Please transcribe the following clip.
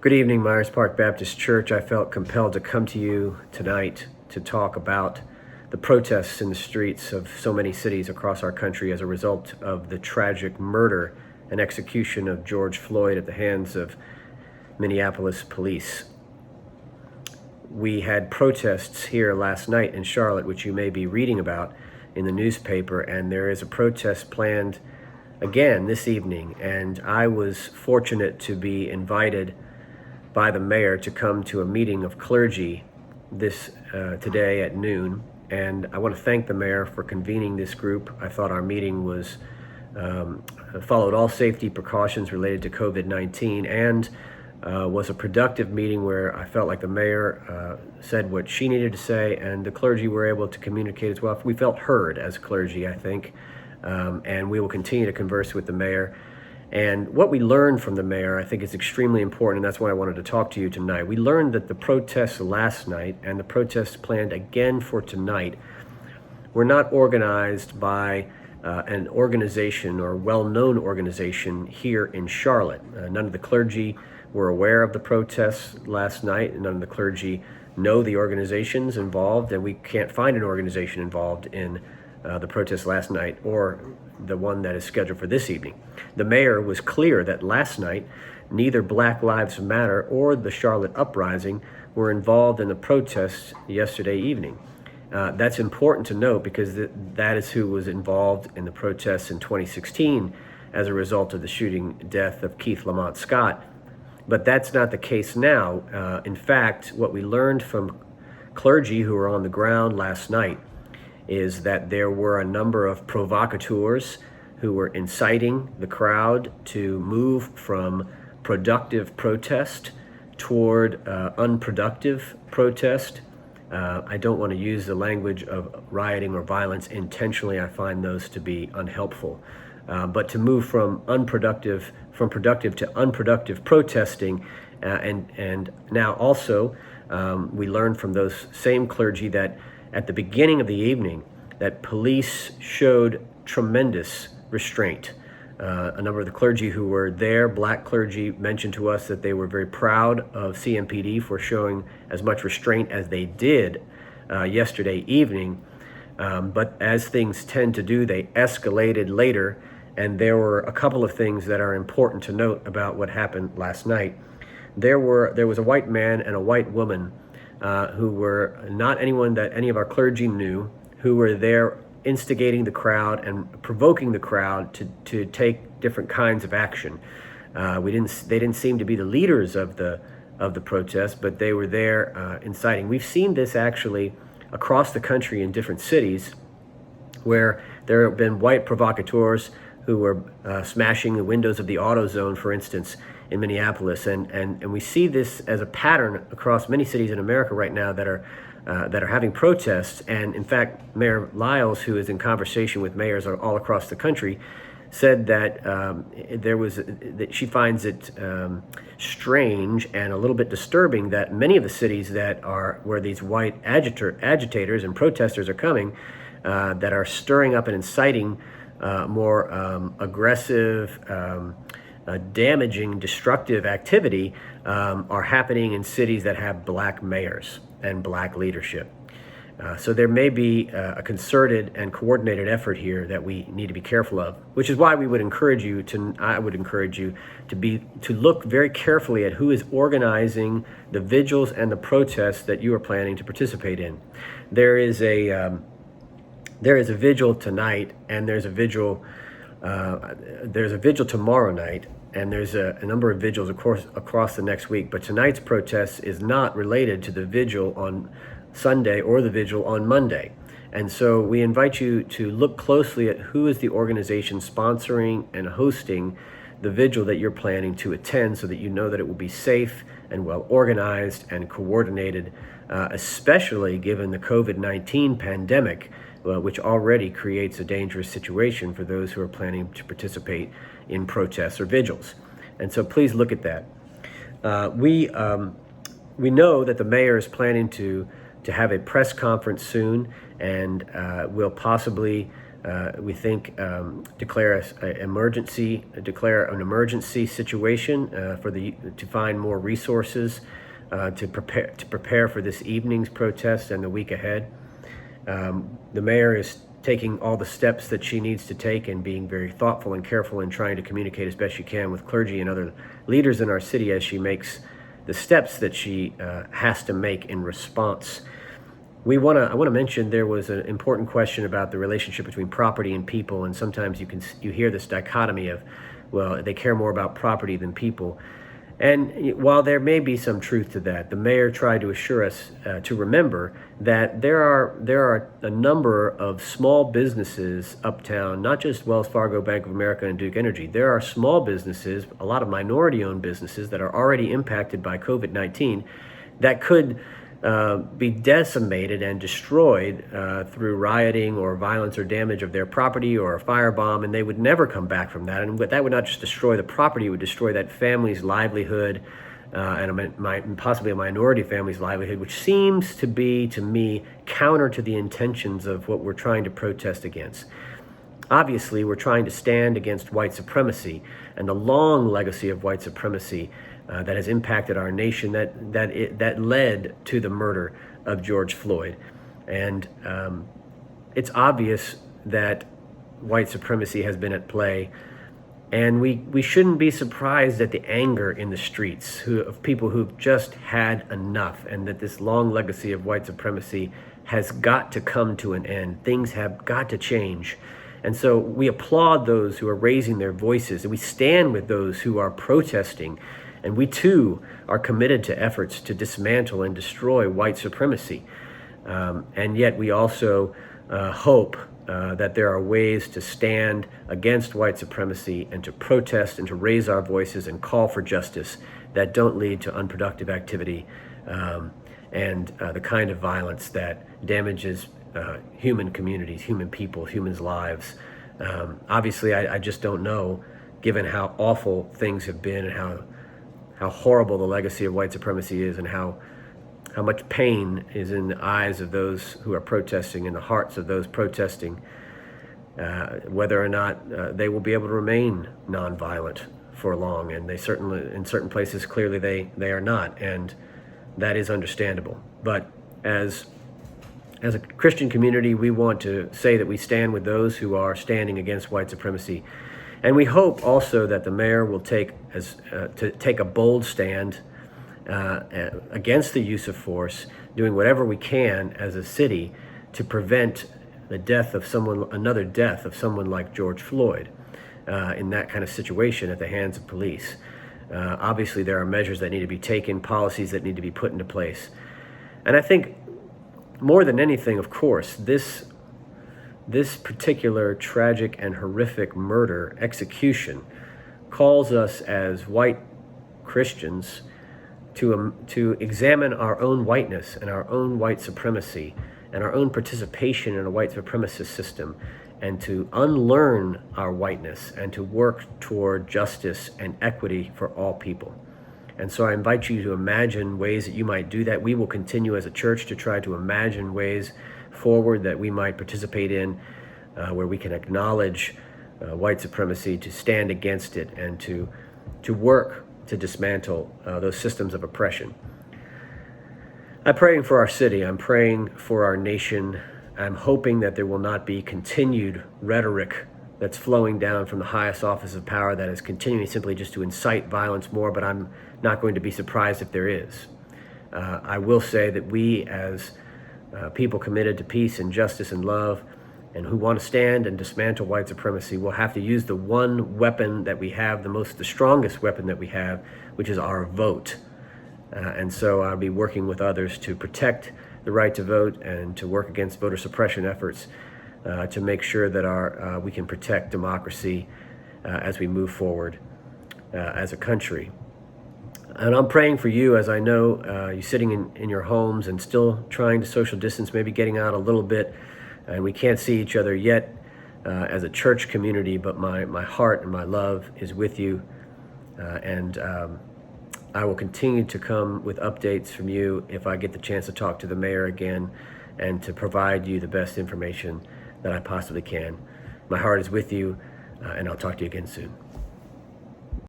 Good evening, Myers Park Baptist Church. I felt compelled to come to you tonight to talk about the protests in the streets of so many cities across our country as a result of the tragic murder and execution of George Floyd at the hands of Minneapolis police. We had protests here last night in Charlotte, which you may be reading about in the newspaper, and there is a protest planned again this evening, and I was fortunate to be invited by the mayor to come to a meeting of clergy today at noon. And I want to thank the mayor for convening this group. I thought our meeting was followed all safety precautions related to COVID-19 and was a productive meeting where I felt like the mayor said what she needed to say, and the clergy were able to communicate as well. We felt heard as clergy, I think, and we will continue to converse with the mayor. And what we learned from the mayor, I think, is extremely important, and that's why I wanted to talk to you tonight. We learned that the protests last night and the protests planned again for tonight were not organized by an organization or well-known organization here in Charlotte. None of the clergy were aware of the protests last night, and none of the clergy know the organizations involved, and we can't find an organization involved in the protest last night or the one that is scheduled for this evening. The mayor was clear that last night neither Black Lives Matter or the Charlotte Uprising were involved in the protests yesterday evening. That's important to note because that is who was involved in the protests in 2016 as a result of the shooting death of Keith Lamont Scott. But that's not the case now. In fact, what we learned from clergy who were on the ground last night is that there were a number of provocateurs who were inciting the crowd to move from productive protest toward unproductive protest. I don't want to use the language of rioting or violence intentionally. I find those to be unhelpful. But to move from productive to unproductive protesting, and now also we learned from those same clergy that at the beginning of the evening, that police showed tremendous restraint. A number of the clergy who were there, black clergy, mentioned to us that they were very proud of CMPD for showing as much restraint as they did yesterday evening. But as things tend to do, they escalated later, and there were a couple of things that are important to note about what happened last night. There was a white man and a white woman who were not anyone that any of our clergy knew, who were there instigating the crowd and provoking the crowd to take different kinds of action. They didn't seem to be the leaders of the protest, but they were there inciting. We've seen this actually across the country in different cities, where there have been white provocateurs who were smashing the windows of the AutoZone, for instance, in Minneapolis, and we see this as a pattern across many cities in America right now that are having protests. And in fact, Mayor Lyles, who is in conversation with mayors all across the country, said that that she finds it strange and a little bit disturbing that many of the cities where these white agitators and protesters are coming, that are stirring up and inciting more aggressive, damaging, destructive activity, are happening in cities that have black mayors and black leadership. So there may be a concerted and coordinated effort here that we need to be careful of, which is why I would encourage you to look very carefully at who is organizing the vigils and the protests that you are planning to participate in. There is a vigil tonight, and there's a vigil tomorrow night, and there's a number of vigils, of course, across the next week. But tonight's protest is not related to the vigil on Sunday or the vigil on Monday. And so we invite you to look closely at who is the organization sponsoring and hosting the vigil that you're planning to attend, so that you know that it will be safe and well organized and coordinated, especially given the COVID-19 pandemic, which already creates a dangerous situation for those who are planning to participate in protests or vigils. And so please look at that. We know that the mayor is planning to have a press conference soon, and will possibly We think declare an emergency situation to find more resources to prepare for this evening's protest and the week ahead. The mayor is taking all the steps that she needs to take and being very thoughtful and careful in trying to communicate as best she can with clergy and other leaders in our city as she makes the steps that she has to make in response. I want to mention there was an important question about the relationship between property and people, and sometimes you hear this dichotomy of, well, they care more about property than people. And while there may be some truth to that, the mayor tried to assure us to remember that there are a number of small businesses uptown, not just Wells Fargo, Bank of America, and Duke Energy. There are small businesses, a lot of minority-owned businesses that are already impacted by COVID-19 that could be decimated and destroyed through rioting or violence or damage of their property or a firebomb, and they would never come back from that. And that would not just destroy the property, it would destroy that family's livelihood and possibly a minority family's livelihood, which seems to be, to me, counter to the intentions of what we're trying to protest against. Obviously, we're trying to stand against white supremacy and the long legacy of white supremacy that has impacted our nation, that led to the murder of George Floyd. And it's obvious that white supremacy has been at play, and we shouldn't be surprised at the anger in the streets of people who've just had enough, and that this long legacy of white supremacy has got to come to an end. Things have got to change. And so we applaud those who are raising their voices, and we stand with those who are protesting. And we too are committed to efforts to dismantle and destroy white supremacy. And yet we also hope that there are ways to stand against white supremacy and to protest and to raise our voices and call for justice that don't lead to unproductive activity and the kind of violence that damages human communities, human people, humans' lives. Obviously, I just don't know, given how awful things have been and how horrible the legacy of white supremacy is, and how much pain is in the eyes of those who are protesting, in the hearts of those protesting, whether or not they will be able to remain nonviolent for long. And they certainly, in certain places, clearly they are not, and that is understandable. But as a Christian community, we want to say that we stand with those who are standing against white supremacy. And we hope also that the mayor will take a bold stand against the use of force, doing whatever we can as a city to prevent another death of someone like George Floyd in that kind of situation at the hands of police. Obviously, there are measures that need to be taken, policies that need to be put into place. And I think more than anything, of course, this particular tragic and horrific execution, calls us as white Christians to examine our own whiteness and our own white supremacy and our own participation in a white supremacist system, and to unlearn our whiteness and to work toward justice and equity for all people. And so I invite you to imagine ways that you might do that. We will continue as a church to try to imagine ways forward that we might participate in, where we can acknowledge white supremacy, to stand against it, and to work to dismantle those systems of oppression. I'm praying for our city. I'm praying for our nation. I'm hoping that there will not be continued rhetoric that's flowing down from the highest office of power that is continuing simply just to incite violence more, but I'm not going to be surprised if there is. I will say that we, as people committed to peace and justice and love, and who want to stand and dismantle white supremacy, will have to use the one weapon that we have, the strongest weapon that we have, which is our vote. And so I'll be working with others to protect the right to vote and to work against voter suppression efforts to make sure that we can protect democracy as we move forward as a country. And I'm praying for you, as I know you're sitting in your homes and still trying to social distance, maybe getting out a little bit, and we can't see each other yet as a church community, but my heart and my love is with you. And I will continue to come with updates from you if I get the chance to talk to the mayor again and to provide you the best information that I possibly can. My heart is with you, and I'll talk to you again soon.